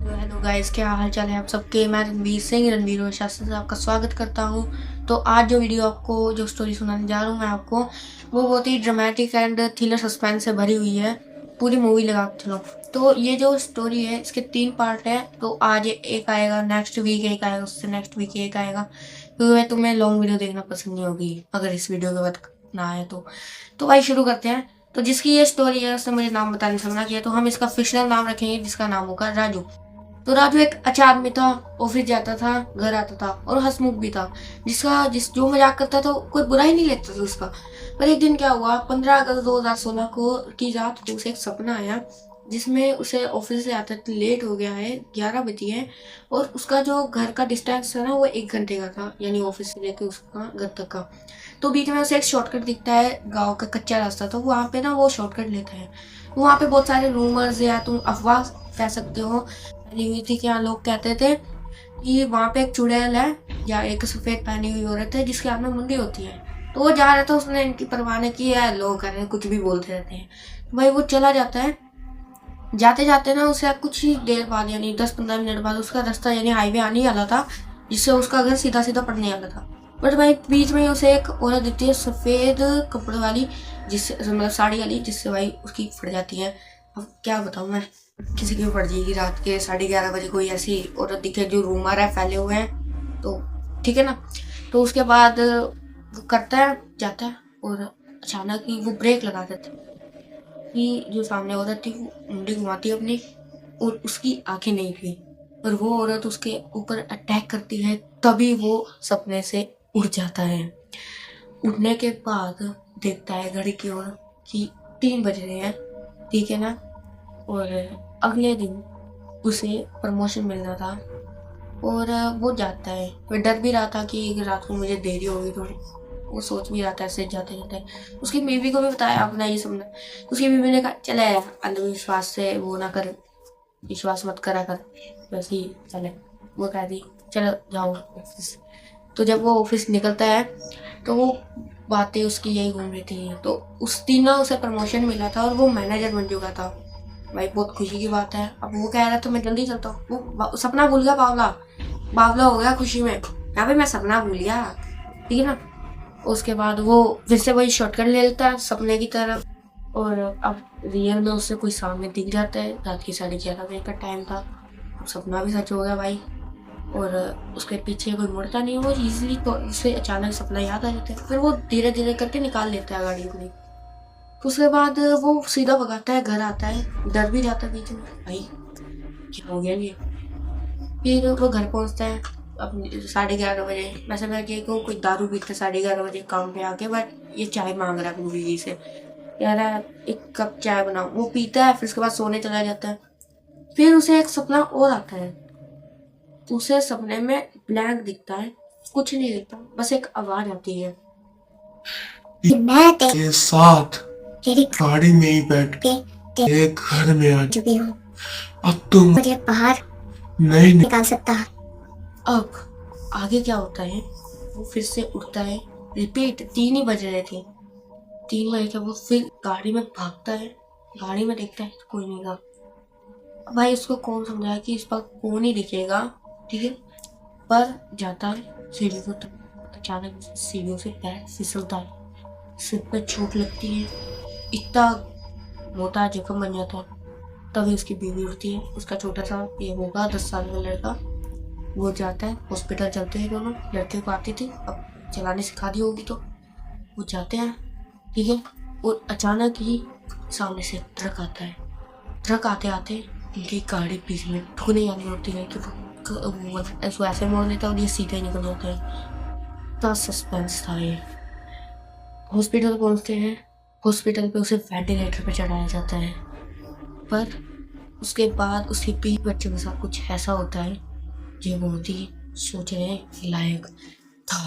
Hello guys, क्या हाल चाल है आप सबके। मैं रणवीर शास्त्री से आपका स्वागत करता हूँ। तो आज जो वीडियो आपको जो स्टोरी सुनाने जा रहा हूँ मैं आपको, वो बहुत ही ड्रामेटिक एंड थ्रिलर सस्पेंस से भरी हुई है। पूरी मूवी लगा के चलो। तो ये जो स्टोरी है इसके 3 पार्ट है। तो आज एक आएगा, नेक्स्ट वीक एक आएगा, उससे नेक्स्ट वीक एक आएगा, क्योंकि तुम्हें लॉन्ग वीडियो देखना पसंद नहीं होगी अगर इस वीडियो के बाद ना आए तो भाई शुरू करते हैं। तो जिसकी ये स्टोरी है उसने मुझे नाम बताने से मना किया, तो हम इसका फिक्शनल नाम रखेंगे जिसका नाम होगा राजू। तो राजू एक अच्छा आदमी था, ऑफिस जाता था, घर आता था और हंसमुख भी था, जिस जो मजाक करता था कोई बुरा ही नहीं लेता था उसका। पर एक दिन क्या हुआ, 15 अगस्त 2016 को की रात को उसे एक सपना आया जिसमें उसे ऑफिस से आते लेट हो गया है, 11 बजे है, और उसका जो घर का डिस्टेंस था ना वो 1 घंटे का था, यानी ऑफिस से लेकर उसका घर तक का। तो बीच में उसे एक शॉर्टकट दिखता है, गांव का कच्चा रास्ता, तो वहाँ पे ना वो शॉर्टकट लेता है। वहाँ पे बहुत सारे रूमर्स या तुम अफवाह कह सकते हो फैली हुई थी। क्या लोग कहते थे कि वहाँ पे एक चुड़ैल है या एक सफेद पहनी हुई औरत है जिसके हाथ में मुंडी होती है। तो वो जा रहा था, उसने इनकी परवाह नहीं की है, लोग कह रहे हैं कुछ भी बोलते रहते हैं। तो भाई वो चला जाता है। जाते जाते ना उसे कुछ ही देर बाद, यानी 10-15 मिनट बाद उसका रास्ता यानी हाईवे आने वाला था, जिससे उसका घर सीधा सीधा पड़ने वाला था। बट भाई बीच में उसे एक औरत दिखती है सफ़ेद कपड़े वाली, जिससे मतलब साड़ी वाली, जिससे भाई उसकी फट जाती है। अब क्या बताऊँ मैं, किसी की पड़ जाएगी रात के 11:30 बजे कोई ऐसी औरत दिखे, जो रूमर है फैले हुए हैं, तो ठीक है ना। तो उसके बाद वो करता है, जाता है, और अचानक ही वो ब्रेक लगा देता है कि जो सामने औरत थी वो मुंडी घुमाती है अपनी, और उसकी आंखें नहीं थी, और वो औरत उसके ऊपर अटैक करती है। तभी वो सपने से उड़ जाता है। उठने के बाद देखता है घड़ी की ओर कि 3 बज रहे हैं, ठीक है ना। और अगले दिन उसे प्रमोशन मिलना था, और वो जाता है। वो डर भी रहा था कि रात को मुझे देरी होगी थोड़ी, वो सोच भी रहा था ऐसे जाते जाते। उसकी बीवी को भी बताया अपना ये सपना। उसकी बीवी ने कहा चले अंधविश्वास से वो ना कर, विश्वास मत करा कर, वैसे ही चले। वो कह दी चलो जाओ ऑफिस। तो जब वो ऑफिस निकलता है तो वो बातें उसकी यही घूम रही थी। तो उस दिन ना उसे प्रमोशन मिला था और वो मैनेजर बन चुका था। भाई बहुत खुशी की बात है। अब वो कह रहा था मैं जल्दी चलता हूँ, वो सपना भूल गया, बावला बावला हो गया खुशी में, यहाँ पे मैं सपना भूल गया, ठीक है ना। उसके बाद वो फिर से वही शॉर्टकट ले लेता है सपने की तरफ, और अब रियल में उससे कोई सामने दिख जाता है। रात की 11:30 बजे का टाइम था। अब सपना भी सच हो गया भाई, और उसके पीछे कोई मुड़ता नहीं, वो इजीली तो उसे अचानक सपना याद आ जाता है। फिर वो धीरे धीरे करके निकाल लेता है गाड़ी अपनी। उसके बाद वो सीधा भगाता है, घर आता है, डर भी जाता है बीच में, भाई क्या हो गया ये। फिर वो घर पहुंचता है अपनी 11:30 बजे। वैसे मैं कोई दारू पीता है 11:30 बजे काम पे आके, बट ये चाय मांग रहा है अपनी बीवी से, कह रहा है 1 कप चाय बनाओ। वो पीता है, फिर उसके बाद सोने चला जाता है। फिर उसे एक सपना और आता है। उसे सपने में ब्लैंक दिखता है, कुछ नहीं दिखता, बस एक आवाज आती है, मैं तेरे साथ गाड़ी में ही बैठ के एक घर में आ चुकी हूँ, अब तुम मुझे बाहर नहीं निकाल सकता। अब आगे क्या होता है, वो फिर से उठता है, रिपीट 3 ही बज रहे थे। 3 बजे के वो फिर गाड़ी में भागता है, गाड़ी में देखता है कोई नहीं था। भाई उसको कौन समझाया कि इस पर कौन ही दिखेगा, ठीक है। पर जाता है सीढ़ी को, अचानक सीढ़ियों से पैर फिसलता है, सिर पे चोट लगती है, इतना मोटा जख्म बन जाता है। तभी उसकी बीवी उठती है, उसका छोटा सा ये होगा 10 साल का लड़का, वो जाता है हॉस्पिटल। चलते हैं दोनों, लड़के को आती थी, अब चलाने सिखा दी होगी, तो वो जाते हैं, ठीक है। और अचानक ही सामने से ट्रक आता है। ट्रक आते आते उनकी गाड़ी बीच में ठुकने आनी होती है कि वो ऐसे मोड़ देता है और ये सीधे निकल जाते हैं। इतना सस्पेंस था ये। हॉस्पिटल पहुंचते हैं, हॉस्पिटल पे उसे वेंटिलेटर पे चढ़ाया जाता है, पर उसके बाद उसके 20 बच्चों के साथ कुछ ऐसा होता है जो बहुत ही सोचने लायक था।